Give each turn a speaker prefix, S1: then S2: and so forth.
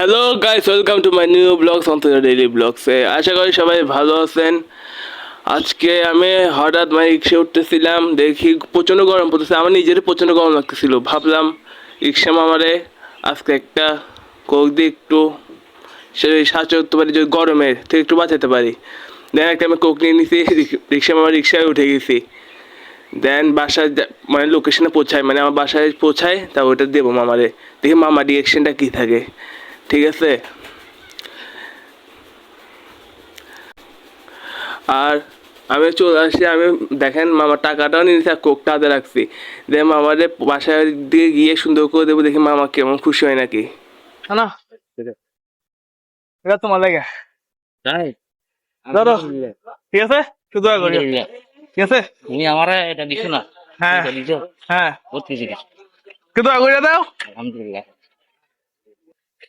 S1: Hello guys, welcome to my new blogs on daily blogs. আশা করি সবাই ভালো আছেন। আজকে আমি হঠাৎ রিক্সা উঠতেছিলাম, দেখি প্রচণ্ড গরম পড়তেছে। আমার নিজেরই প্রচণ্ড গরম লাগতেছিল। ভাবলাম রিক্সা মামারে আজকে একটা কোক দিয়ে একটু সাহায্য করতে পারি, যদি গরমের থেকে একটু বাঁচাতে পারি। দেন একটা আমি কোক নিয়ে নিছি, রিক্সা মামার রিক্সায় উঠে গেছি। দেন বাসায় লোকেশনে পৌঁছায়, আমার বাসায় পৌঁছায়, তা ওইটা দেবো মামারে। দেখি মামার রিয়াকশনটা কী থাকে। ঠিক আছে। আর আমি চলে আসছি, আমি দেখেন মামার টাকাটাও নিয়ে নিচ্ছি আর কোকটা হাতে রাখছি। দেখে মামারে বাসার দিকে গিয়ে সুন্দর করে দেবো, দেখি মামা কেমন খুশি হয় নাকি।
S2: না এটা তোমার লাগে
S3: তাই
S2: ধরো, ঠিক আছে, শুধু দয়া করি,
S3: আলহামদুলিল্লাহ।
S2: ঠিক আছে।
S3: তুমি আমারে এটা দিছো না?
S2: হ্যাঁ
S3: এটা দিছো
S2: হ্যাঁ,
S3: বহুত কিছু দিছো।
S2: শুধু দয়া করে দাও।
S3: আলহামদুলিল্লাহ।